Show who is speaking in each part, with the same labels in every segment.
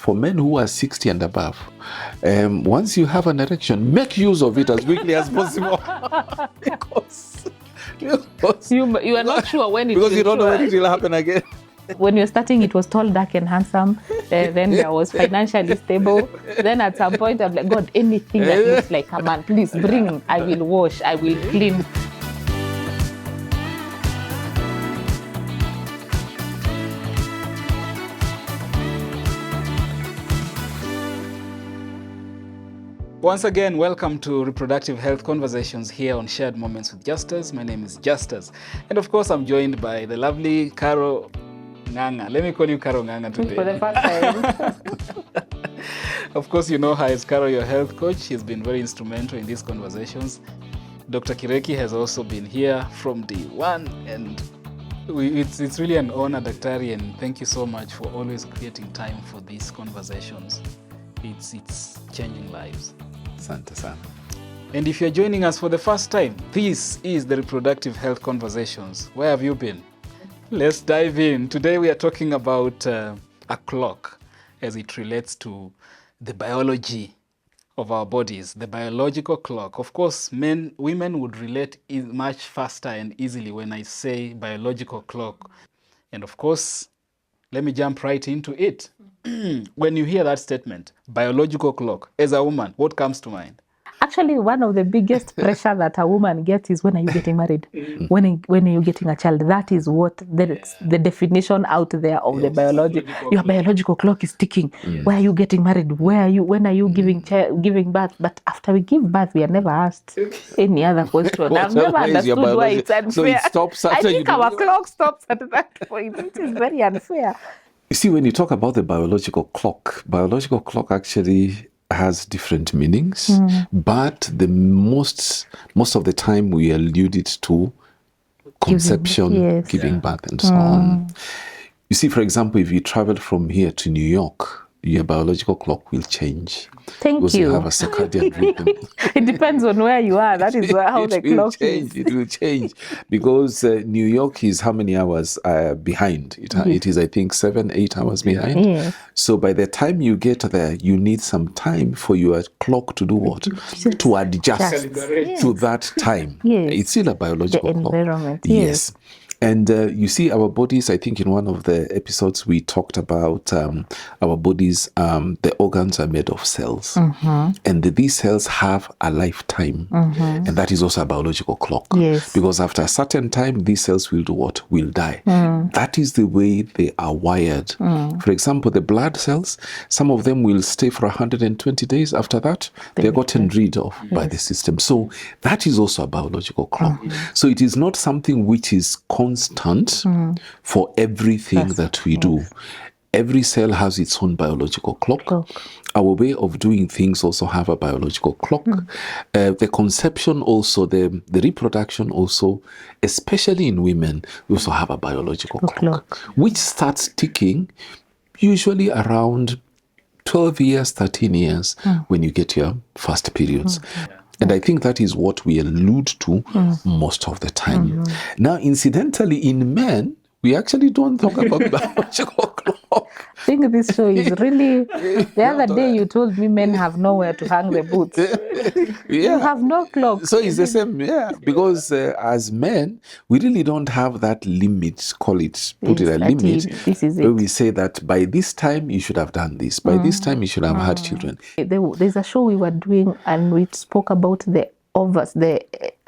Speaker 1: for men who are 60 and above, once you have an erection, make use of it as quickly as possible. because
Speaker 2: you are not sure when it will
Speaker 1: because you don't know when it will happen again.
Speaker 2: When you're starting, it was tall, dark, and handsome. Then there was financially stable. Then at some point, I'm like, God, anything that looks like a man, please bring. I will wash. I will clean.
Speaker 3: Once again, welcome to Reproductive Health Conversations here on Shared Moments with Justus. My name is Justus. And of course, I'm joined by the lovely Karo Nganga. Let me call you Karo Nganga today.
Speaker 2: For the first time.
Speaker 3: Of course, you know her as Karo, your health coach. She's been very instrumental in these conversations. Dr. Kireki has also been here from day one. And it's really an honor, Daktari, and thank you so much for always creating time for these conversations. It's changing lives.
Speaker 1: Asante sana.
Speaker 3: And if you're joining us for the first time, this is the Reproductive Health Conversations. Where have you been? Let's dive in. Today we are talking about a clock as it relates to the biology of our bodies, the biological clock. Of course, women would relate much faster and easily when I say biological clock. And of course, let me jump right into it. When you hear that statement, biological clock, as a woman, what comes to mind?
Speaker 2: Actually, one of the biggest pressure that a woman gets is when are you getting married? When are you getting a child? That is what the definition out there of the biology. Your biological clock is ticking. Where are you getting married? When are you giving birth? But after we give birth, we are never asked any other question. I've never understood why it's unfair.
Speaker 1: So it stops after
Speaker 2: I think our clock stops at that point. It is very unfair.
Speaker 1: You see, when you talk about the biological clock actually has different meanings, but the most of the time we allude it to conception, giving birth, and so on. You see, for example, if you travel from here to New York, your biological clock will change.
Speaker 2: Thank you.
Speaker 1: You have a circadian rhythm.
Speaker 2: It depends on where you are. That is how the clock is.
Speaker 1: It will change because New York is how many hours behind? It is, I think, 7-8 hours behind.
Speaker 2: Yes.
Speaker 1: So by the time you get there, you need some time for your clock to do what? To adjust to that time.
Speaker 2: Yes.
Speaker 1: It's still a biological
Speaker 2: the
Speaker 1: clock.
Speaker 2: Environment.
Speaker 1: Yes. And you see, our bodies, I think in one of the episodes we talked about our bodies, the organs are made of cells. And these cells have a lifetime. And that is also a biological clock.
Speaker 2: Yes.
Speaker 1: Because after a certain time, these cells will do what? Will die. That is the way they are wired. For example, the blood cells, some of them will stay for 120 days. After that, they're gotten rid of by the system. So that is also a biological clock. So it is not something which is constant for everything that we do. Every cell has its own biological clock. Our way of doing things also have a biological clock. The conception also, the reproduction also, especially in women, we also have a biological clock, which starts ticking usually around 12 years, 13 years when you get your first periods. And I think that is what we allude to most of the time. Now, incidentally, in men, we actually don't talk about biological clock.
Speaker 2: I think this show is really... The other day you told me men have nowhere to hang the boots. You have no clock.
Speaker 1: So it's the same, because as men, we really don't have that limit, put it a limit,
Speaker 2: this is
Speaker 1: where
Speaker 2: it.
Speaker 1: we say that by this time you should have done this, by this time you should have had children.
Speaker 2: There's a show we were doing and we spoke about the ovaries, the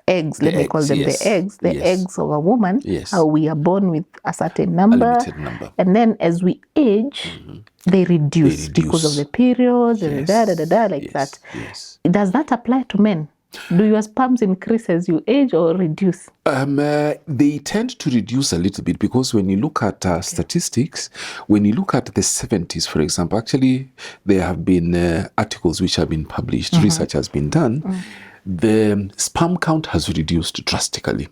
Speaker 2: eggs, let me call them the eggs, eggs of a woman, how we are born with a certain number,
Speaker 1: limited number.
Speaker 2: And then as we age, they reduce because of the periods, that.
Speaker 1: Yes.
Speaker 2: Does that apply to men? Do your sperms increase as you age or reduce?
Speaker 1: They tend to reduce a little bit because when you look at statistics, when you look at the 70s, for example, actually there have been articles which have been published, research has been done. The sperm count has reduced drastically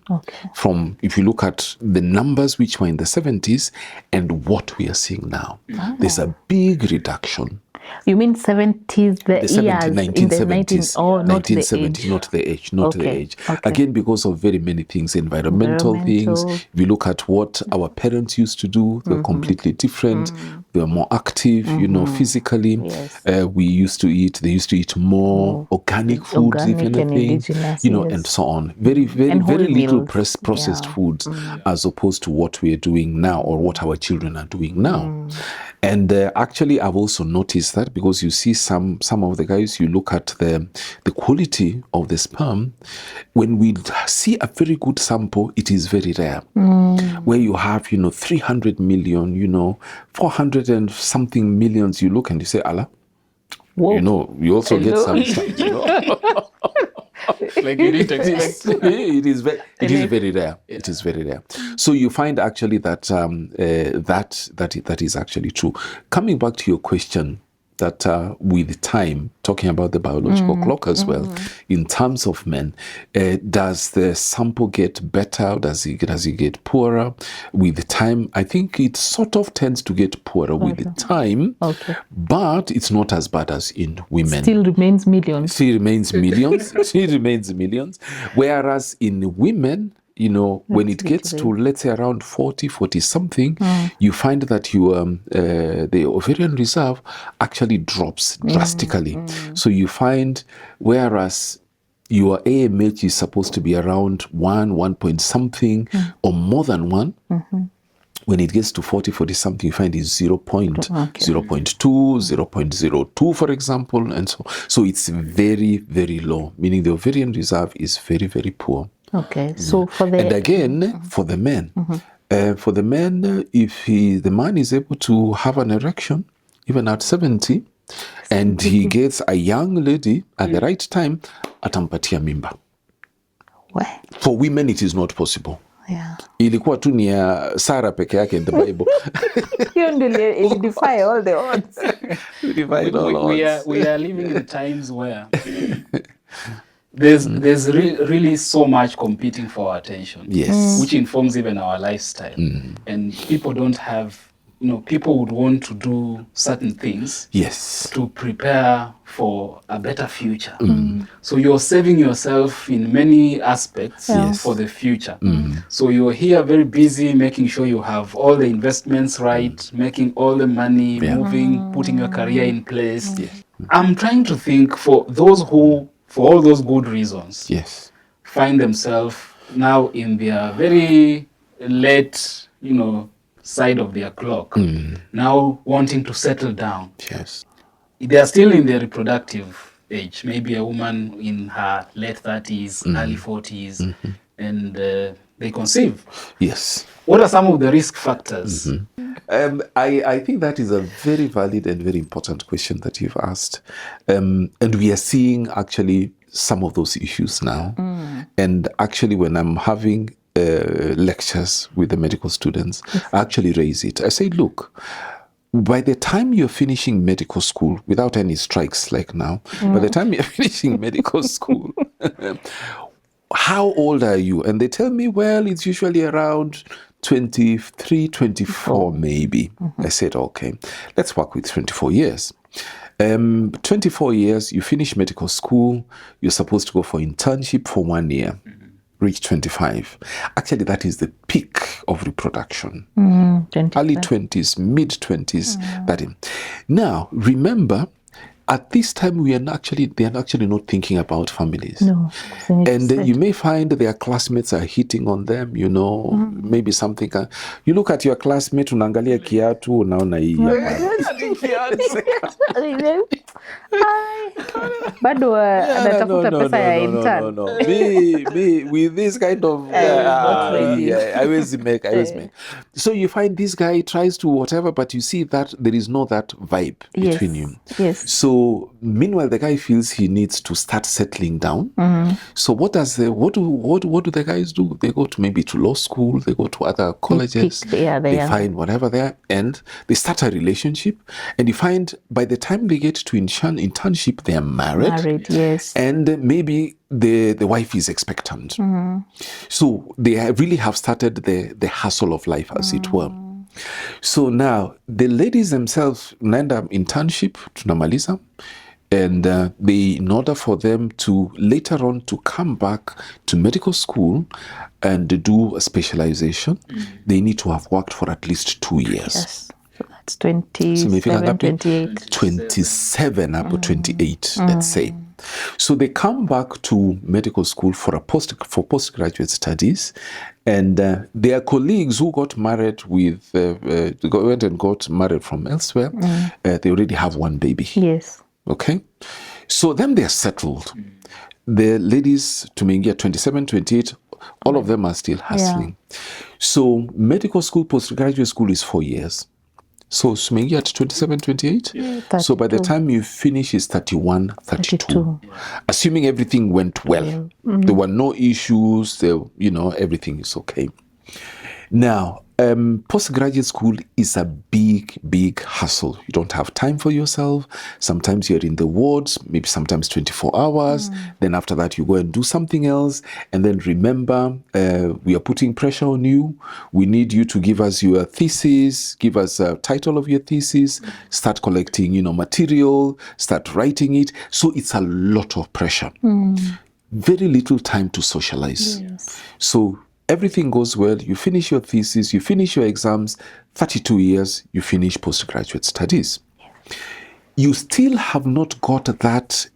Speaker 1: from, if you look at the numbers which were in the 70s and what we are seeing now. There's a big reduction.
Speaker 2: You mean 70s, the years
Speaker 1: 1970s,
Speaker 2: oh, not the
Speaker 1: 1970,
Speaker 2: age.
Speaker 1: not the age, not the
Speaker 2: Okay,
Speaker 1: age.
Speaker 2: okay.
Speaker 1: Again, because of very many things, environmental things. If you look at what our parents used to do, they were completely different. They were more active, physically.
Speaker 2: Yes.
Speaker 1: They used to eat more organic foods, if
Speaker 2: Organic and
Speaker 1: anything,
Speaker 2: indigenous,
Speaker 1: and
Speaker 2: yes.
Speaker 1: so on. Very, very,
Speaker 2: And whole
Speaker 1: very little
Speaker 2: meals.
Speaker 1: processed foods, as opposed to what we are doing now or what our children are doing now. And actually, I've also noticed that because you see some of the guys, you look at the quality of the sperm. When we see a very good sample, it is very rare. Where you have, 300 million, 400 and something millions, you look and you say, Allah,
Speaker 2: Whoa.
Speaker 1: you also get some.
Speaker 3: Like you didn't expect.
Speaker 1: It is very rare. Yeah. It is very rare. So you find actually that that is actually true. Coming back to your question, that with time, talking about the biological clock as well, in terms of men, does the sample get better? Does it get poorer with time? I think it sort of tends to get poorer with the time, but it's not as bad as in women.
Speaker 2: Still remains millions.
Speaker 1: Still remains millions. Whereas in women, when it gets to, let's say, around 40 something, you find that the ovarian reserve actually drops drastically. So you find, whereas your AMH is supposed to be around 1 point something or more than 1, when it gets to 40 something, you find it's 0.02, 0.02, for example, and so it's very, very low, meaning the ovarian reserve is very, very poor.
Speaker 2: Okay, so for the...
Speaker 1: And again, for the men, if the man is able to have an erection, even at 70, and he gets a young lady at the right time, atampatia mimba.
Speaker 2: Why?
Speaker 1: For women, it is not possible.
Speaker 2: Yeah.
Speaker 1: Ilikuwa tu ni ya Sarah peke yake in the Bible.
Speaker 2: You defy all the odds.
Speaker 3: We are living in times where there's really so much competing for our attention.
Speaker 1: Yes.
Speaker 3: Which informs even our lifestyle. And people don't have, people would want to do certain things.
Speaker 1: Yes.
Speaker 3: To prepare for a better future. So you're saving yourself in many aspects for the future. So you're here very busy making sure you have all the investments right, making all the money, moving, putting your career in place. I'm trying to think for those who, for all those good reasons, find themselves now in their very late, side of their clock, now wanting to settle down.
Speaker 1: Yes.
Speaker 3: They are still in their reproductive age, maybe a woman in her late 30s, early 40s, and they conceive. Yes. What are some of the risk factors?
Speaker 1: I think that is a very valid and very important question that you've asked. And we are seeing actually some of those issues now. And actually, when I'm having lectures with the medical students, I actually raise it. I say, look, by the time you're finishing medical school, without any strikes like now, by the time you're finishing medical school, how old are you? And they tell me, well, it's usually around 23, 24 maybe. I said, okay, let's work with 24 years. 24 years, you finish medical school, you're supposed to go for internship for 1 year. Reach 25. Actually, that is the peak of reproduction. Early 20s, mid 20s. Now, remember, at this time, they are actually not thinking about families.
Speaker 2: No.
Speaker 1: And you may find their classmates are hitting on them, maybe something. You look at your classmate, unaangalia kiatu, unaona hii.
Speaker 2: Bado anatafuta pesa ya intern.
Speaker 1: No. Me, with this kind of I always make. So you find this guy tries to whatever, but you see that there is no that vibe between you.
Speaker 2: Yes.
Speaker 1: So meanwhile, the guy feels he needs to start settling down. So what do the guys do? They go to law school. They go to other colleges. They find whatever there, and they start a relationship. And you find by the time they get to internship, they are married.
Speaker 2: Yes.
Speaker 1: And maybe the wife is expectant. So they really have started the hustle of life, as it were. So now the ladies themselves naenda internship tunamaliza, and in order for them to later on to come back to medical school and do a specialization, they need to have worked for at least 2 years.
Speaker 2: Yes. So that's 27, 28.
Speaker 1: 27 up to 28, let's say. So they come back to medical school for postgraduate studies, and their colleagues who got married went and got married from elsewhere, they already have one baby.
Speaker 2: Yes.
Speaker 1: Okay, so then they're settled. The ladies tumeingia 27, 28, all of them are still hustling. So medical school, postgraduate school is 4 years. So tumeingia at 27, 28. So by the time you finish is 31, 32. Assuming everything went well. There were no issues, everything is okay. Now, postgraduate school is a big hustle. You don't have time for yourself. Sometimes you're in the wards, maybe sometimes 24 hours. Then after that, you go and do something else. And then remember, we are putting pressure on you. We need you to give us your thesis, give us a title of your thesis, start collecting, material, start writing it. So it's a lot of pressure. Very little time to socialize.
Speaker 2: Yes.
Speaker 1: So everything goes well, you finish your thesis, you finish your exams, 32 years, you finish postgraduate studies. You still have not got that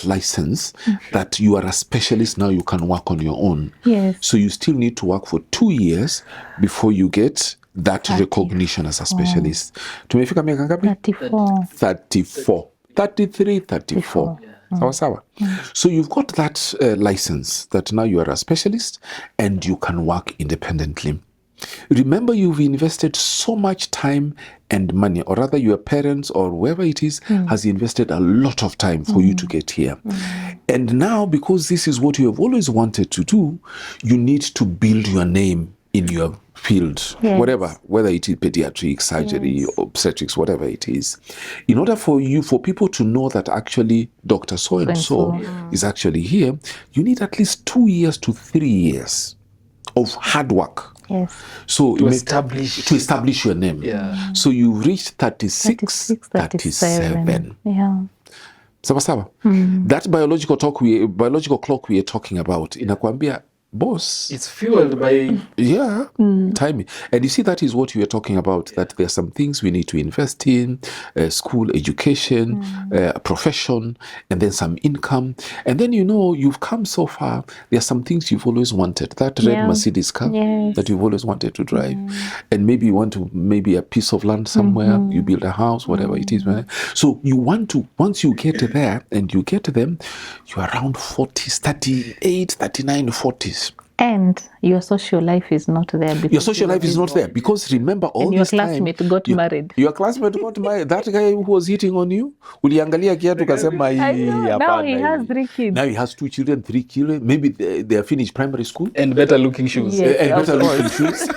Speaker 1: license that you are a specialist, now you can work on your own.
Speaker 2: Yes.
Speaker 1: So you still need to work for 2 years before you get that recognition as a specialist. Tumefika miaka ngapi?
Speaker 2: 34.
Speaker 1: 34. 33, 34. Sawa. So you've got that license that now you are a specialist and you can work independently. Remember, you've invested so much time and money, or rather your parents or whoever it is has invested a lot of time for you to get here. And now, because this is what you have always wanted to do, you need to build your name in your field, whatever, whether it is pediatrics, surgery, obstetrics, whatever it is. In order for people to know that actually Dr. So-and-so is actually here, you need at least 2 years to 3 years of hard work.
Speaker 2: Yes.
Speaker 1: So
Speaker 3: To establish
Speaker 1: your name.
Speaker 3: Yeah.
Speaker 1: So you've reached 36, 37.
Speaker 2: Yeah.
Speaker 1: Sawa. That biological clock we are talking about, inakwambia, boss,
Speaker 3: it's fueled by
Speaker 1: timing. And you see, that is what you are talking about, that there are some things we need to invest in, school education, a profession, and then some income. And then, you've come so far, there are some things you've always wanted. That red Mercedes car that you've always wanted to drive. And maybe you want to, a piece of land somewhere, you build a house, whatever it is. Right? So you want to, once you get there and you get them, you're around 40s, 38, 39, 40s.
Speaker 2: And your social life is not there.
Speaker 1: Your social life is not there because remember all this time.
Speaker 2: Your classmate got married.
Speaker 1: Your classmate got married. That guy who was hitting on you, uliangalia kiatu kasema
Speaker 2: now he has 3 kids.
Speaker 1: Now he has 2 children, 3 children. Maybe they are finished primary school.
Speaker 3: And better looking shoes.
Speaker 2: Yes,
Speaker 1: and better looking shoes.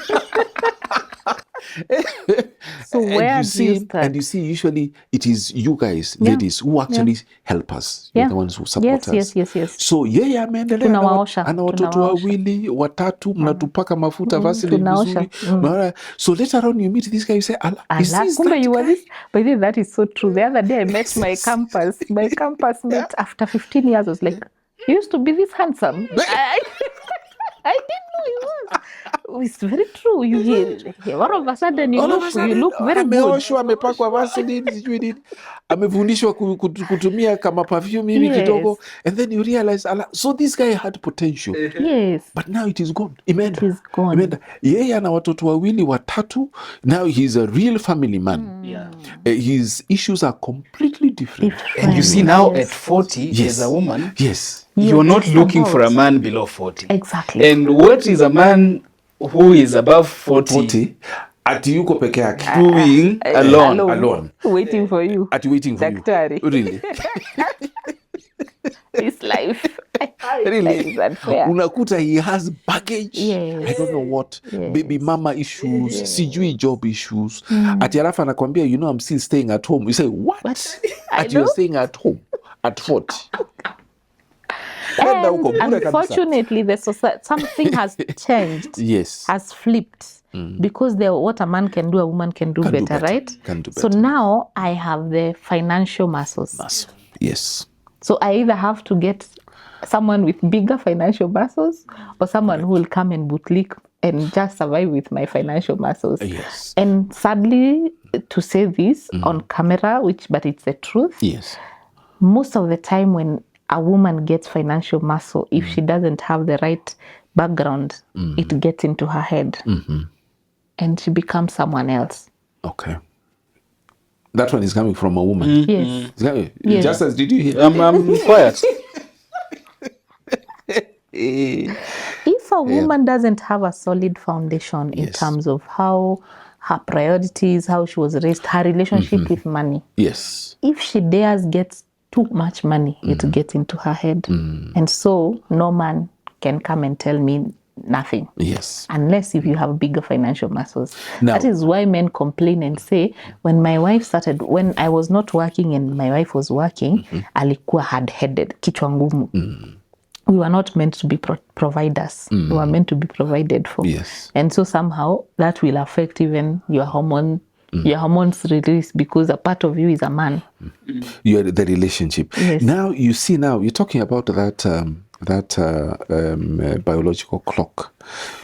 Speaker 2: So where do you start?
Speaker 1: And you see, usually it is you guys, ladies, who actually help us. You're the ones who support us.
Speaker 2: Yes.
Speaker 1: So ameendelea ana watoto wawili, watatu, mnatupaka mafuta Vaseline vizuri. So later on you meet this guy, you say, is this that guy?
Speaker 2: By the way, that is so true. The other day I met my campus mate after 15 years. I was like, you used to be this handsome. I didn't know he was. It's very true. You hear, all of a sudden you look very good.
Speaker 1: Ameoshwa, amepakwa Vaseline, sijui nini. Amefundishwa kutumia kama perfume hivi kidogo. And then you realize, so this guy had potential.
Speaker 2: Yes.
Speaker 1: But now it is gone.
Speaker 2: It is gone.
Speaker 1: Yeye ana watoto wawili, watatu. Now he's a real family man. His issues are completely different.
Speaker 3: And you see now at 40, as a woman,
Speaker 1: yes,
Speaker 3: you're not looking for a man below 40.
Speaker 2: Exactly.
Speaker 3: And what is a man who is above 40
Speaker 1: ati yuko peke yake
Speaker 3: doing alone
Speaker 2: waiting for you,
Speaker 1: Daktari. You really?
Speaker 2: His life
Speaker 1: really
Speaker 2: is unfair.
Speaker 1: Unakuta he has baggage. I don't know what, baby mama issues, sijui job issues. Ati alafu anakwambia, I'm still staying at home. You say, what? Ati you're staying at home at 40. Enda huko, bure kabisa.
Speaker 2: Unfortunately, the society, something has changed.
Speaker 1: Yes.
Speaker 2: Has flipped. Because what a man can do, a woman can do better, right?
Speaker 1: Can do better.
Speaker 2: So now I have the financial muscles.
Speaker 1: Yes.
Speaker 2: So I either have to get someone with bigger financial muscles or someone who will come and bootlick and just survive with my financial muscles.
Speaker 1: Yes.
Speaker 2: And sadly, to say this on camera, but it's the truth.
Speaker 1: Yes.
Speaker 2: Most of the time when a woman gets financial muscle, if she doesn't have the right background, it gets into her head and she becomes someone else.
Speaker 1: Okay. That one is coming from a woman.
Speaker 2: Yes.
Speaker 1: It's coming.
Speaker 2: Yes.
Speaker 1: Justus, did you hear?
Speaker 3: I'm quiet.
Speaker 2: If a woman doesn't have a solid foundation in terms of how her priorities, how she was raised, her relationship with money,
Speaker 1: Yes.
Speaker 2: if she dares get too much money, it gets into her head. And so no man can come and tell me nothing.
Speaker 1: Yes.
Speaker 2: Unless if you have bigger financial muscles.
Speaker 1: Now,
Speaker 2: that is why men complain and say, when I was not working and my wife was working, alikuwa hard-headed, kichwa ngumu. We were not meant to be providers. We were meant to be provided for.
Speaker 1: Yes.
Speaker 2: And so somehow that will affect even your hormones release, because a part of you is a man.
Speaker 1: You're the relationship.
Speaker 2: Yes.
Speaker 1: Now you see. Now you're talking about that biological clock.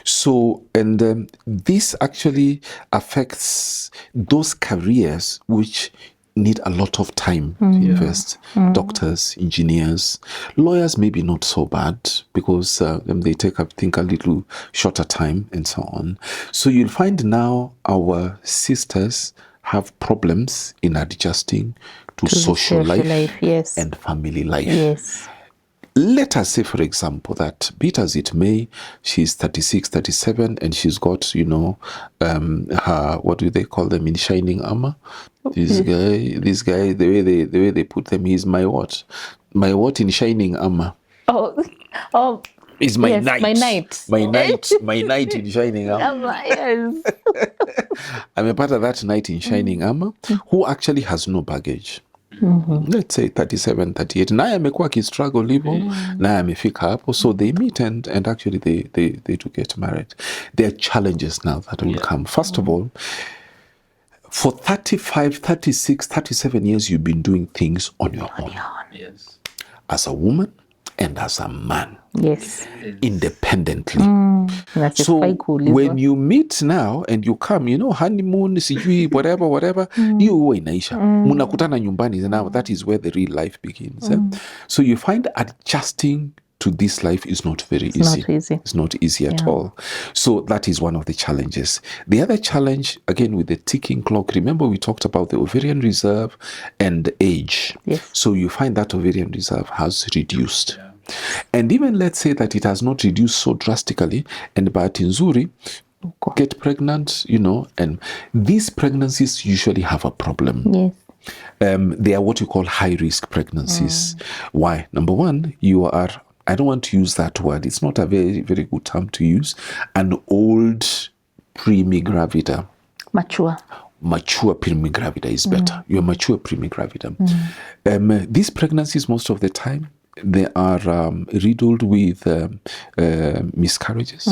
Speaker 1: So and this actually affects those careers which need a lot of time to invest. Doctors, engineers, lawyers, maybe not so bad because they take, I think, a little shorter time and so on. So you'll find now our sisters have problems in adjusting to social life,
Speaker 2: yes.
Speaker 1: and family life.
Speaker 2: Yes.
Speaker 1: Let us say, for example, that be it as it may, she's 36, 37, and she's got, her, what do they call them, in shining armor? This guy, the way they put them, he's my what? My what in shining armor?
Speaker 2: Oh.
Speaker 1: Is my
Speaker 2: yes,
Speaker 1: knight. My knight in shining armor.
Speaker 2: Yes.
Speaker 1: I'm a part of that knight in shining armor who actually has no baggage. Let's say 37, 38. Naye amekuwa akistruggle hivyo, naye amefika hapo. So they meet and actually they do get married. There are challenges now that will come. First of all, for 35, 36, 37 years, you've been doing things on your own.
Speaker 3: Yes.
Speaker 1: As a woman and as a man.
Speaker 2: Yes.
Speaker 1: Independently.
Speaker 2: So
Speaker 1: when you meet now and you come, honeymoon, sijui, whatever, hiyo huwa inaisha. Mnakutana nyumbani. Now that is where the real life begins. So you find adjusting to this life is not very easy. It's not easy at all. So that is one of the challenges. The other challenge, again, with the ticking clock, remember we talked about the ovarian reserve and age.
Speaker 2: Yes.
Speaker 1: So you find that ovarian reserve has reduced. And even let's say that it has not reduced so drastically, and bahati nzuri, get pregnant, and these pregnancies usually have a problem.
Speaker 2: Yes.
Speaker 1: They are what you call high-risk pregnancies. Why? Number one, you are, I don't want to use that word, it's not a very, very good term to use, an old primigravida. Mature primigravida is better. You're mature primigravida. These pregnancies, most of the time, they are riddled with miscarriages.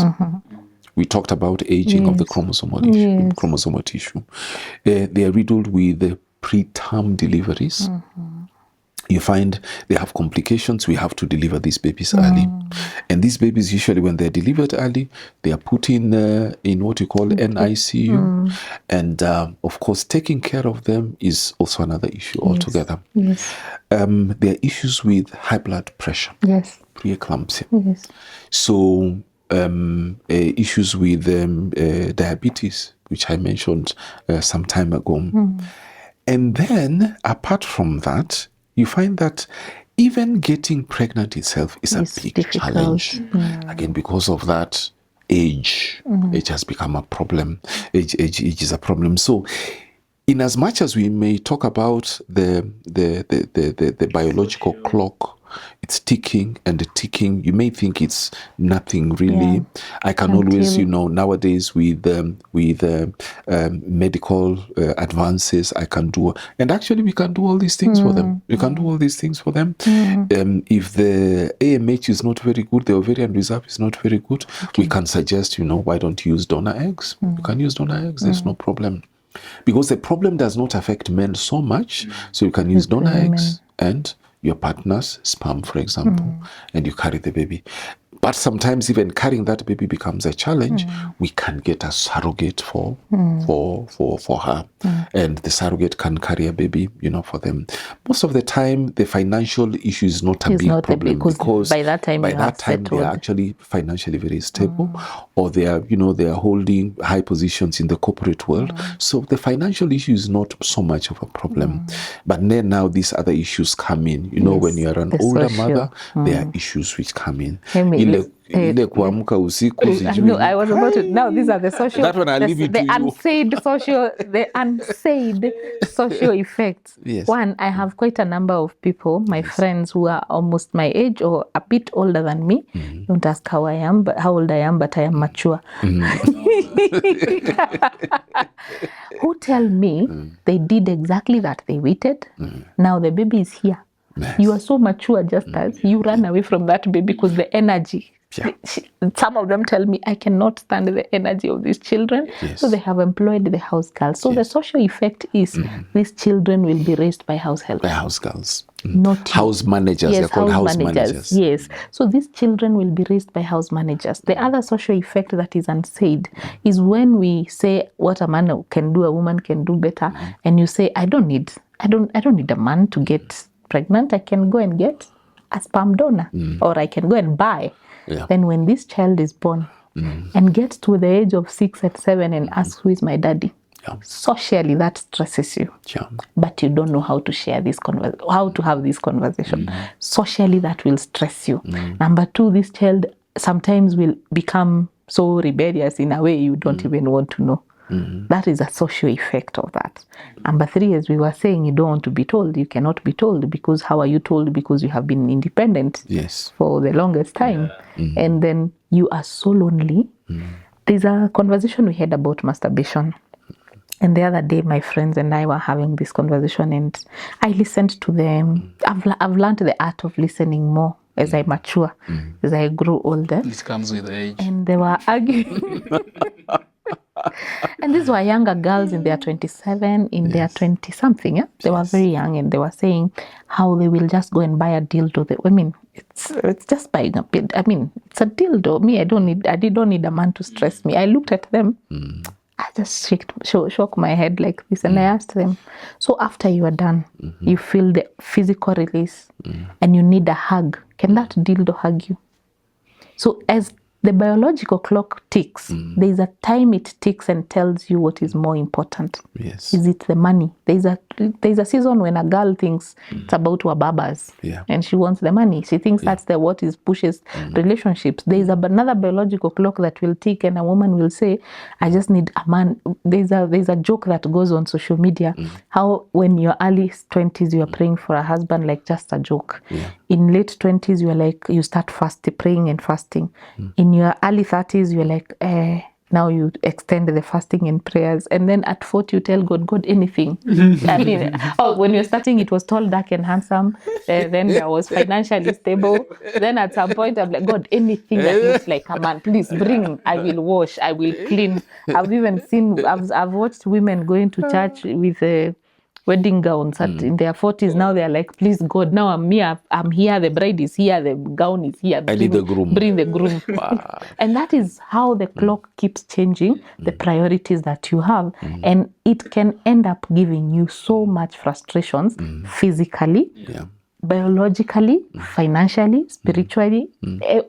Speaker 1: We talked about aging of the chromosomal tissue. They are riddled with preterm deliveries. You find they have complications. We have to deliver these babies early. And these babies, usually when they're delivered early, they are put in what you call NICU. And of course, taking care of them is also another issue altogether.
Speaker 2: Yes.
Speaker 1: There are issues with high blood pressure.
Speaker 2: Yes.
Speaker 1: Preeclampsia.
Speaker 2: Yes.
Speaker 1: So issues with diabetes, which I mentioned some time ago. And then, apart from that, you find that even getting pregnant itself is a big challenge. Again, because of that, age has become a problem. Age is a problem. So, in as much as we may talk about the biological clock it's ticking and ticking. You may think it's nothing really. I can always, nowadays with medical advances, I can do, and actually we can do all these things for them. We can do all these things for them. If the AMH is not very good, the ovarian reserve is not very good, we can suggest, why don't you use donor eggs? You can use donor eggs, there's no problem. Because the problem does not affect men so much, so you can use donor eggs and your partner's sperm, for example, and you carry the baby. But sometimes even carrying that baby becomes a challenge. We can get a surrogate for her, and the surrogate can carry a baby, for them. Most of the time, the financial issue is not a big problem because
Speaker 2: by that time
Speaker 1: they are actually financially very stable, or they are holding high positions in the corporate world. So the financial issue is not so much of a problem. But then now these other issues come in. When you are an older mother, there are issues which come in. Kuamka usiku
Speaker 2: No, I was about to. Now these are the social.
Speaker 1: That one I leave it to you.
Speaker 2: The unsaid social effects.
Speaker 1: Yes.
Speaker 2: One, I have quite a number of people, my friends who are almost my age or a bit older than me. Don't ask how old I am, but I am mature. Who tell me they did exactly that. They waited. Now the baby is here. Nice. You are so mature, Justus. You run away from that baby because the energy. Yeah. Some of them tell me, I cannot stand the energy of these children. Yes. So they have employed the house girls. So the social effect is these children will be raised by house help.
Speaker 1: By house girls. Not house managers. Yes, they're called house managers.
Speaker 2: Yes. So these children will be raised by house managers. The other social effect that is unsaid is when we say what a man can do, a woman can do better, and you say, I don't need a man to get pregnant. I can go and get a sperm donor, or I can go and buy. Yeah. Then when this child is born and gets to the age of 6 and 7 and asks, who is my daddy? Yeah. Socially, that stresses you. Yeah. But you don't know how to share this how to have this conversation. Socially, that will stress you. Number 2, this child sometimes will become so rebellious in a way you don't even want to know. That is a social effect of that. Number 3, as we were saying, you don't want to be told. You cannot be told because how are you told? Because you have been independent for the longest time. And then you are so lonely. There's a conversation we had about masturbation. And the other day, my friends and I were having this conversation and I listened to them. I've learned the art of listening more as I mature, as I grow older.
Speaker 3: This comes with age.
Speaker 2: And they were arguing. And these were younger girls in their 27, in their 20-something. Yeah? They were very young and they were saying how they will just go and buy a dildo. It's just buying a bit. It's a dildo. Me, I don't need a man to stress me. I looked at them. I just shook my head like this and I asked them, so after you are done, you feel the physical release and you need a hug. Can that dildo hug you? So as the biological clock ticks, there's a time it ticks and tells you what is more important. Yes. Is it the money? There's a season when a girl thinks it's about wababas and she wants the money. She thinks that's what pushes relationships. There's another biological clock that will tick and a woman will say, I just need a man. There's a joke that goes on social media, how when you're early 20s, you're praying for a husband like just a joke. Yeah. In late 20s, you're like, you start praying and fasting. In your early 30s, you're like, now you extend the fasting and prayers. And then at 40, you tell God, anything. When you're starting, it was tall, dark, and handsome. Then there was financially stable. Then at some point, I'm like, God, anything that looks like a man, please bring. I will wash. I will clean. I've even I've watched women going to church with wedding gowns in their 40s. Now they're like, please God, now I'm here, the bride is here, the gown is here.
Speaker 1: I need the groom.
Speaker 2: Bring the groom. Wow. And that is how the clock keeps changing the priorities that you have. And it can end up giving you so much frustrations physically, biologically, financially, spiritually,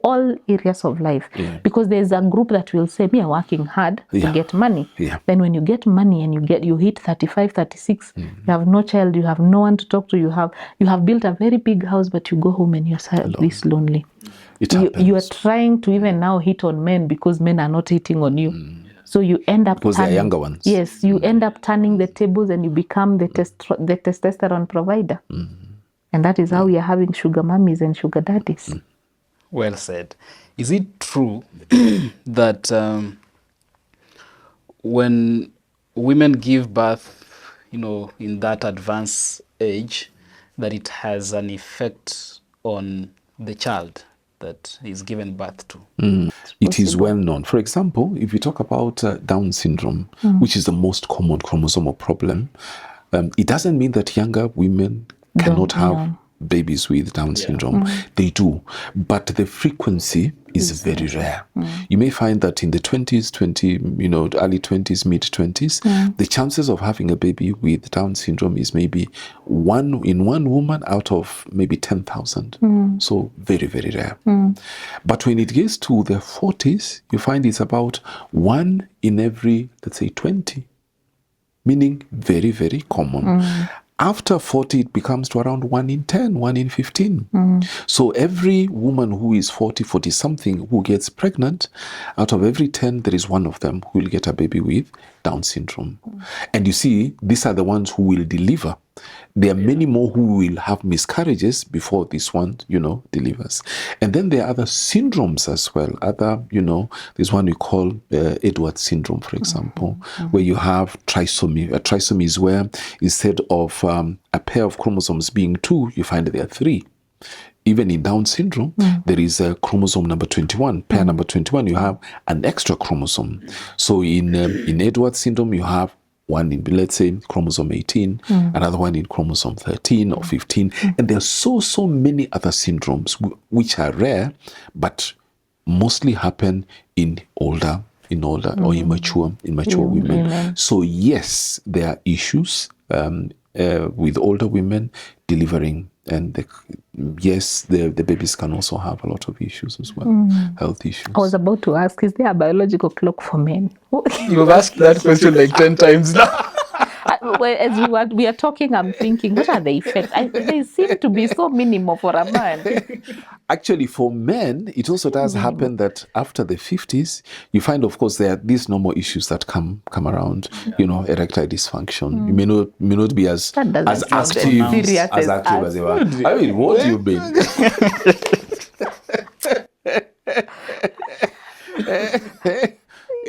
Speaker 2: all areas of life. Yeah. Because there's a group that will say, me, I'm working hard to get money. Yeah. Then when you get money and you hit 35, 36, you have no child, you have no one to talk to, you have built a very big house, but you go home and you're this lonely. You are trying to even now hit on men because men are not hitting on you. So you end up
Speaker 1: because they're younger ones.
Speaker 2: Yes, you end up turning the tables and you become the testosterone provider. And that is how we are having sugar mummies and sugar daddies.
Speaker 3: Well said. Is it true that when women give birth, in that advanced age, that it has an effect on the child that is given birth to?
Speaker 1: It is well known. For example, if you talk about Down syndrome, which is the most common chromosomal problem, it doesn't mean that younger women cannot have babies with Down syndrome. They do, but the frequency is very rare. You may find that in the 20s, early 20s, mid 20s, the chances of having a baby with Down syndrome is maybe one woman out of maybe 10,000. So very, very rare. But when it gets to the 40s, you find it's about 1 in every, let's say, 20, meaning very, very common. After 40, it becomes to around 1 in 10, 1 in 15. So every woman who is 40 something who gets pregnant, out of every 10, there is one of them who will get a baby with Down syndrome. And you see, these are the ones who will deliver. There are many more who will have miscarriages before this one, delivers. And then there are other syndromes as well. There's one we call Edwards syndrome, for example, where you have trisomy. A trisomy is where instead of a pair of chromosomes being 2, you find there are 3. Even in Down syndrome, there is a chromosome number 21, pair number 21, you have an extra chromosome. So in Edwards syndrome, you have one in, let's say, chromosome 18, another one in chromosome 13 or 15. And there are so many other syndromes which are rare, but mostly happen in older or immature women. So yes, there are issues with older women delivering, and the babies can also have a lot of issues as well, health issues.
Speaker 2: I was about to ask, is there a biological clock for men?
Speaker 3: You've asked that question like 10 times now.
Speaker 2: As we are talking, I'm thinking, what are the effects? They seem to be so minimal for a man.
Speaker 1: Actually, for men, it also does happen that after the 50s, you find, of course, there are these normal issues that come around, erectile dysfunction. You may not be as active as they were. I mean, what do you mean?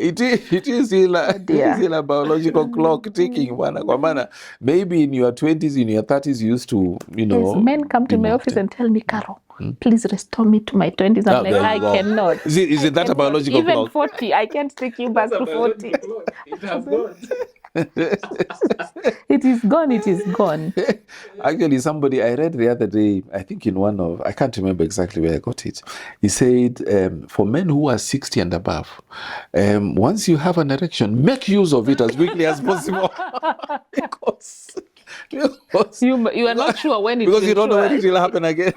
Speaker 1: It is still a biological clock ticking. Maybe in your 20s, in your 30s, you used to,
Speaker 2: Yes, men come to my office and tell me, Carol, please restore me to my 20s. I'm like, I cannot.
Speaker 1: Is it that a biological
Speaker 2: Even
Speaker 1: clock?
Speaker 2: 40, I can't take you back to 40.
Speaker 3: It has gone.
Speaker 2: It is gone.
Speaker 1: Actually, somebody I read the other day, I think I can't remember exactly where I got it. He said, for men who are 60 and above, once you have an erection, make use of it as quickly as possible. because
Speaker 2: you are not sure when it will.
Speaker 1: Because you don't know when it will happen again.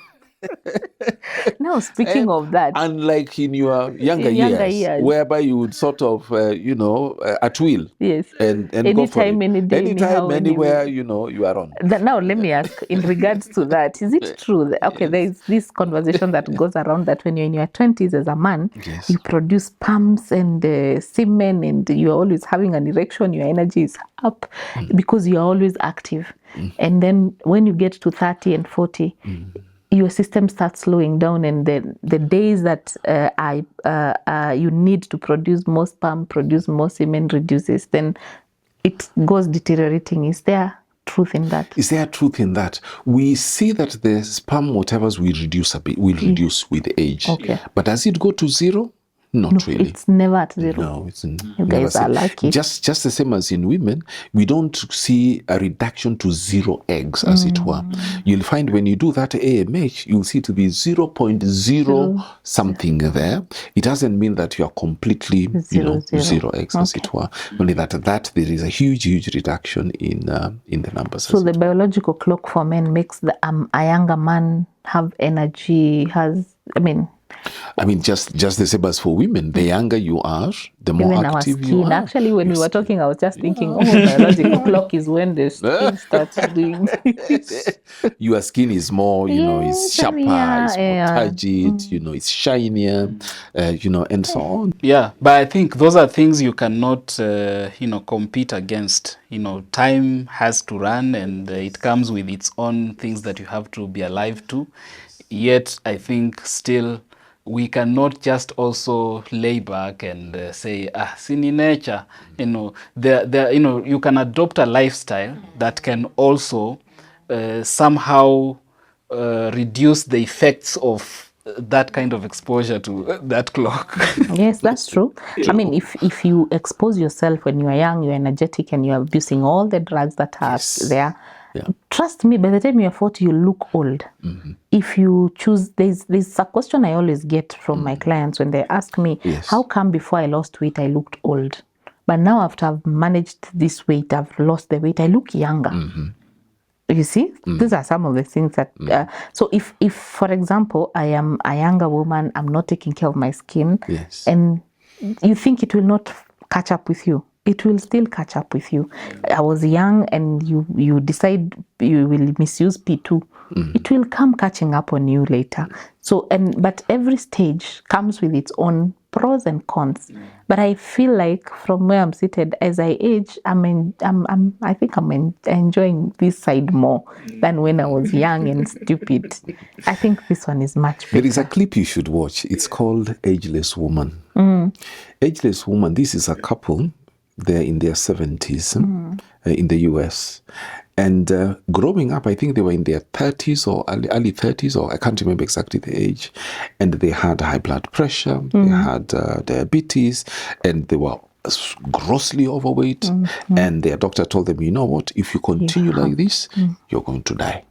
Speaker 2: Now, speaking of that,
Speaker 1: unlike in your younger years, whereby you would sort of, at will,
Speaker 2: yes,
Speaker 1: and
Speaker 2: anytime,
Speaker 1: go for it.
Speaker 2: any day,
Speaker 1: anytime, anywhere, you are on.
Speaker 2: Now, let me ask, in regards to that, is it true that, there is this conversation that goes around that when you're in your 20s as a man, you produce sperms and semen, and you're always having an erection, your energy is up because you're always active. And then when you get to 30 and 40, your system starts slowing down, and the days that you need to produce more sperm, produce more semen reduces, then it goes deteriorating. Is there truth in that?
Speaker 1: Is there truth in that? We see that the sperm whatevers will reduce a bit, reduce with age.
Speaker 2: Okay.
Speaker 1: But does it go to zero? Not really.
Speaker 2: It's never at zero.
Speaker 1: No, it's
Speaker 2: you guys are lucky.
Speaker 1: Just the same as in women, we don't see a reduction to 0 eggs, as it were. You'll find when you do that AMH, you'll see to be 0.0 something there. It doesn't mean that you are completely, zero eggs, as it were. Only that there is a huge reduction in the numbers.
Speaker 2: So the biological clock for men makes a younger man have energy,
Speaker 1: I mean, just the same as for women. The younger you are, the more
Speaker 2: Even our
Speaker 1: active you
Speaker 2: skin.
Speaker 1: are.
Speaker 2: Actually, when we were talking, I was just thinking, biological clock is when the skin starts doing this.
Speaker 1: Your skin is more, it's
Speaker 2: Yes,
Speaker 1: sharper, it's more turgid, it's shinier, and so on.
Speaker 3: Yeah, but I think those are things you cannot, compete against. Time has to run, and it comes with its own things that you have to be alive to. Yet, I think still we cannot just also lay back and say, sin in nature. You can adopt a lifestyle that can also somehow reduce the effects of that kind of exposure to that clock.
Speaker 2: Yes, that's true. I mean, if you expose yourself when you are young, you're energetic, and you're abusing all the drugs that are there, trust me, by the time you're 40, you look old. If you choose, there's a question I always get from my clients when they ask me, how come before I lost weight, I looked old? But now after I've managed this weight, I've lost the weight, I look younger. You see, these are some of the things that, so if, for example, I am a younger woman, I'm not taking care of my skin, and you think it will not catch up with you, it will still catch up with you. I was young, and you decide you will misuse P2. It will come catching up on you later. So, but every stage comes with its own pros and cons. But I feel like from where I'm seated, as I age, I think I'm enjoying this side more than when I was young and stupid. I think this one is much better.
Speaker 1: There is a clip you should watch. It's called Ageless Woman. Ageless Woman, this is a couple. They're in their 70s in the US. And growing up, I think they were in their 30s or early 30s, or I can't remember exactly the age. And they had high blood pressure, they had diabetes, and they were grossly overweight. And their doctor told them, you know what, if you continue like this, you're going to die.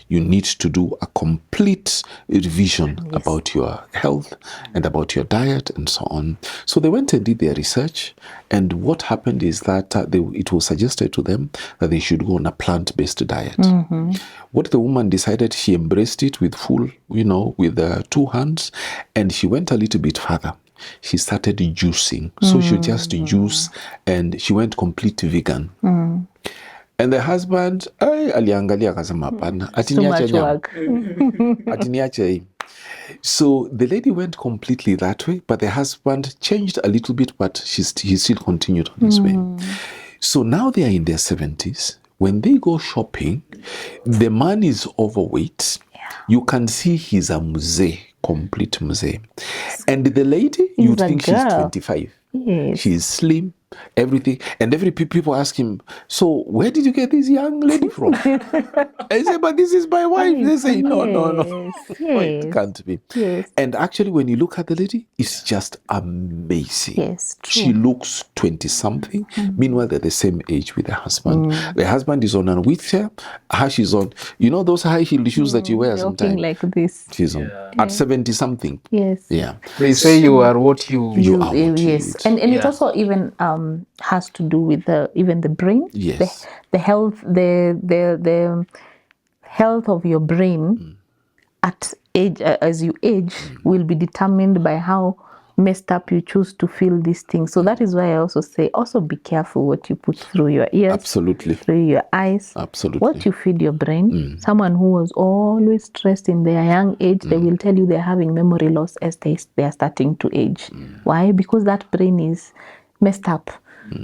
Speaker 1: You need to do a complete revision about your health and about your diet and so on. So they went and did their research, and what happened is that it was suggested to them that they should go on a plant-based diet. What the woman decided, she embraced it with full, with 2 hands, and she went a little bit further. She started juicing. So she just juice, and she went complete vegan. And the husband, aliangalia akasema hapana,
Speaker 2: Too much work.
Speaker 1: atiniache. So the lady went completely that way, but the husband changed a little bit, but he still continued on his way. So now they are in their 70s. When they go shopping, the man is overweight. You can see he's a mzee, complete mzee. And the lady, you think she's 25.
Speaker 2: Yes.
Speaker 1: She's slim, everything. And people ask him, so where did you get this young lady from? I say, but this is my wife. They say, no. It can't be.
Speaker 2: Yes.
Speaker 1: And actually, when you look at the lady, it's just amazing.
Speaker 2: Yes, true.
Speaker 1: She looks 20-something. Meanwhile, they're the same age with the husband. The husband is on a wheelchair. Her, she's on, those high heel shoes that you wear sometimes.
Speaker 2: Like this.
Speaker 1: She's on at 70-something.
Speaker 2: Yes.
Speaker 1: Yeah.
Speaker 3: They say you are what you
Speaker 1: are. What you eat.
Speaker 2: And it also even has to do with even the brain.
Speaker 1: Yes.
Speaker 2: The health, the health of your brain at age, as you age, will be determined by how messed up you choose to feel these things. So that is why I also say, also be careful what you put through your ears.
Speaker 1: Absolutely.
Speaker 2: Through your eyes.
Speaker 1: Absolutely.
Speaker 2: What you feed your brain. Someone who was always stressed in their young age, they will tell you they're having memory loss as they are starting to age. Why? Because that brain is messed up.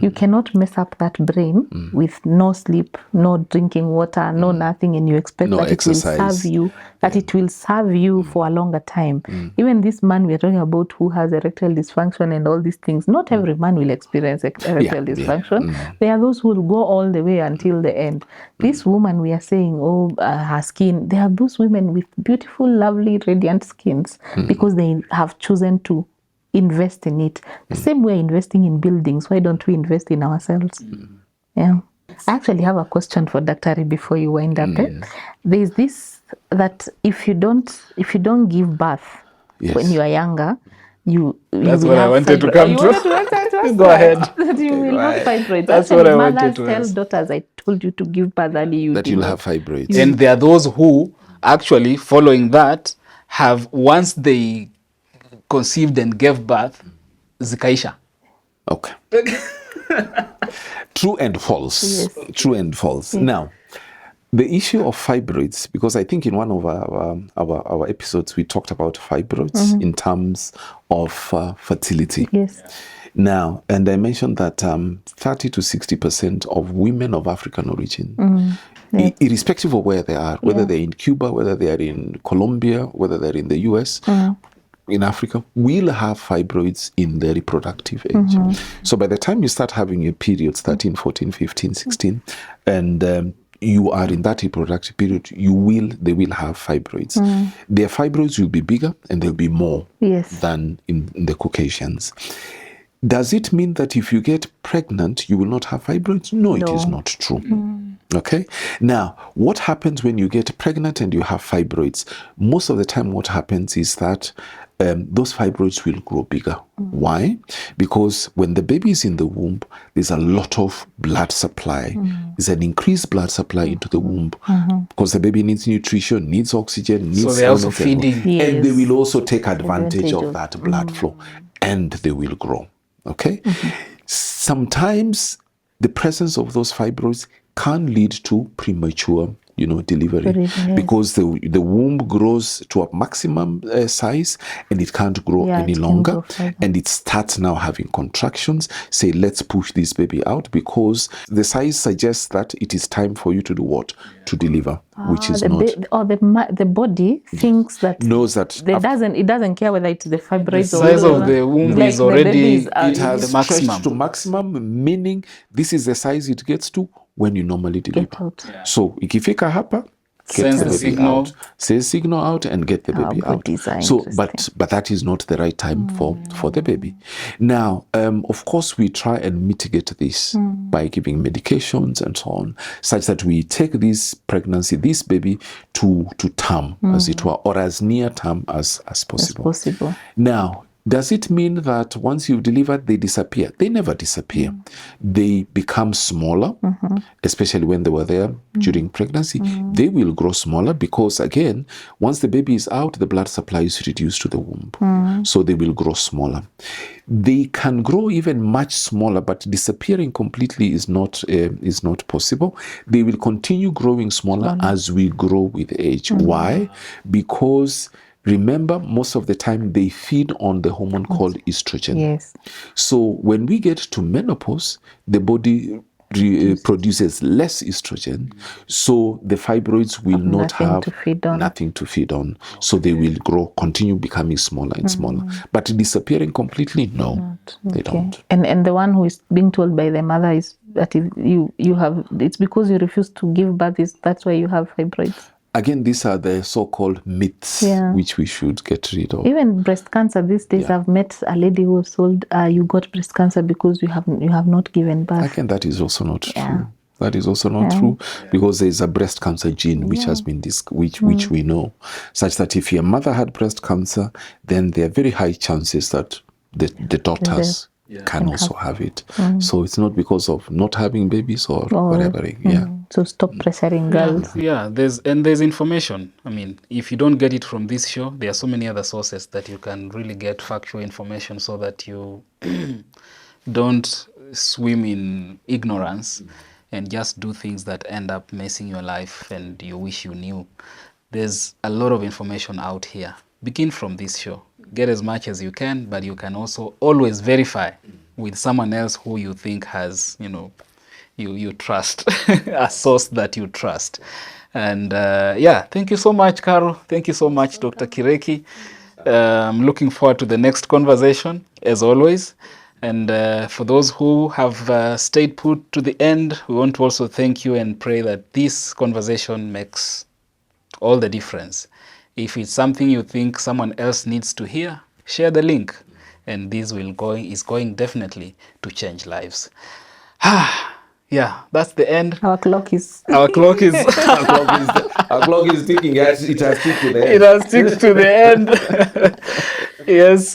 Speaker 2: You cannot mess up that brain with no sleep, no drinking water, no nothing, and you expect that exercise. It will serve you for a longer time. Even this man we're talking about who has erectile dysfunction and all these things, not every man will experience erectile dysfunction. There are those who will go all the way until the end. This woman we are saying, her skin, there are those women with beautiful, lovely, radiant skins because they have chosen to invest in it. The same way investing in buildings, why don't we invest in ourselves? Yeah. I actually have a question for Dr. before you wind up. There's this, that if you don't give birth when you are younger, that's
Speaker 3: what I wanted to come to. Go ahead.
Speaker 2: That you will have fibroids.
Speaker 3: That's what I wanted to ask.
Speaker 2: Tell daughters, I told you to give birth early.
Speaker 1: That you'll have fibroids.
Speaker 3: And there are those who actually, following that, have, once they conceived and gave birth zikaisha.
Speaker 1: Okay. True and false.
Speaker 2: Yes.
Speaker 1: True and false.
Speaker 2: Yes.
Speaker 1: Now, the issue of fibroids, because I think in one of our episodes we talked about fibroids in terms of fertility.
Speaker 2: Yes.
Speaker 1: Now, and I mentioned that 30 to 60% of women of African origin, irrespective of where they are, whether they're in Cuba, whether they are in Colombia, whether they're in the US, in Africa, will have fibroids in their reproductive age. So by the time you start having your periods, 13, 14, 15, 16, and you are in that reproductive period, they will have fibroids. Their fibroids will be bigger and they'll be more than in the Caucasians. Does it mean that if you get pregnant, you will not have fibroids? No, it is not true. Okay? Now, what happens when you get pregnant and you have fibroids? Most of the time what happens is that those fibroids will grow bigger. Why? Because when the baby is in the womb, there's a lot of blood supply. There's an increased blood supply into the womb because the baby needs nutrition, needs oxygen, needs...
Speaker 3: So they're also feeding.
Speaker 1: And they will also take advantage of that blood flow and they will grow. Okay? Sometimes the presence of those fibroids can lead to premature delivery, because the womb grows to a maximum size and it can't grow any longer, and it starts now having contractions. Say, let's push this baby out, because the size suggests that it is time for you to do what? To deliver, which is not.
Speaker 2: The body thinks that
Speaker 1: knows that
Speaker 2: it doesn't care whether it's the fibroids
Speaker 3: the size of the womb is already
Speaker 1: it has
Speaker 3: the maximum.
Speaker 1: Stretched to maximum, meaning this is the size it gets to when you normally deliver. So ikifika hapa,
Speaker 3: sends the signal,
Speaker 1: says signal out and get the baby out. So but that is not the right time for the baby. Now of course we try and mitigate this by giving medications and so on, such that we take this baby to term, as it were, or as near term as possible. Now, does it mean that once you've delivered, they disappear? They never disappear. They become smaller, especially when they were there during pregnancy. They will grow smaller because, again, once the baby is out, the blood supply is reduced to the womb. So they will grow smaller. They can grow even much smaller, but disappearing completely is not possible. They will continue growing smaller as we grow with age. Why? Because remember, most of the time they feed on the hormone called estrogen.
Speaker 2: Yes.
Speaker 1: So when we get to menopause, the body produces less estrogen, so the fibroids will not have nothing to feed on. So they will continue becoming smaller and smaller. But disappearing completely, no, they don't.
Speaker 2: And the one who is being told by the mother is that if you have, it's because you refuse to give birth, that's why you have fibroids.
Speaker 1: Again, these are the so-called myths which we should get rid of.
Speaker 2: Even breast cancer these days, I've met a lady who was told, you got breast cancer because you have not given birth.
Speaker 1: Again, that is also not true. That is also not true, because there is a breast cancer gene which has been which we know, such that if your mother had breast cancer, then there are very high chances that the daughters can also have it. So it's not because of not having babies or whatever.
Speaker 2: So stop pressuring girls.
Speaker 3: There's information. I mean, if you don't get it from this show, there are so many other sources that you can really get factual information, so that you don't swim in ignorance and just do things that end up messing your life and you wish you knew. There's a lot of information out here. Begin from this show. Get as much as you can, but you can also always verify with someone else who you think has, you trust, a source that you trust. And thank you so much, Carol. Thank you so much, Dr. Kireki. I'm looking forward to the next conversation, as always. And for those who have stayed put to the end, we want to also thank you and pray that this conversation makes all the difference. If it's something you think someone else needs to hear, share the link. And this is going definitely to change lives. That's the end.
Speaker 2: Our clock is
Speaker 1: our clock is ticking. It has ticked to the end.
Speaker 3: It has ticked to the end. Yes,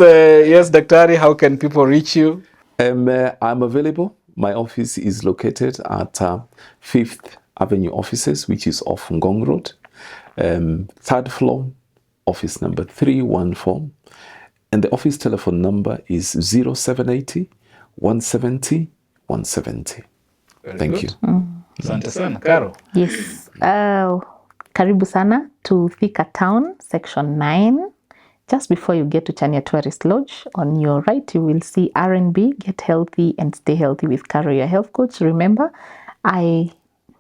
Speaker 3: Daktari, how can people reach you?
Speaker 1: I'm available. My office is located at 5th Avenue offices, which is off Ngong Road. 3rd floor, office number 314. And the office telephone number is 0780 170 170. Thank you.
Speaker 3: Asante sana. Caro.
Speaker 2: Yes. Karibu sana to Thika Town, Section 9. Just before you get to Chania Tourist Lodge, on your right, you will see R&B, Get Healthy and Stay Healthy with Caro, your health coach. Remember, I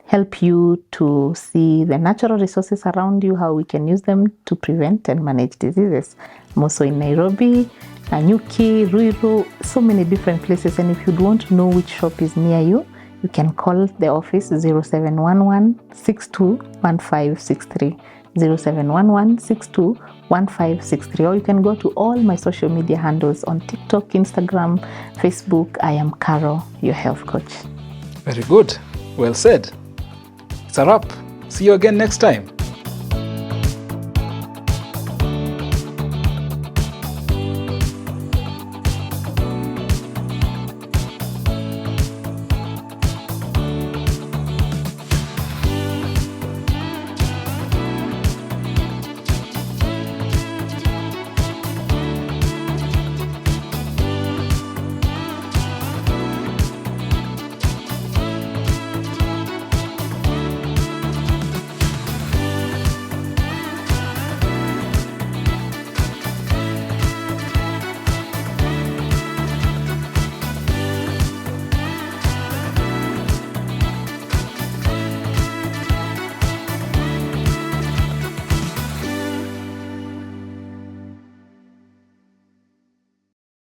Speaker 2: help you to see the natural resources around you, how we can use them to prevent and manage diseases. I'm also in Nairobi, Nanyuki, Ruiru, so many different places. And if you'd want to know which shop is near you, you can call the office 0711 621563. 0711 621563, or you can go to all my social media handles on TikTok, Instagram, Facebook. I am Caro, your health coach.
Speaker 3: Very good. Well said. It's a wrap. See you again next time.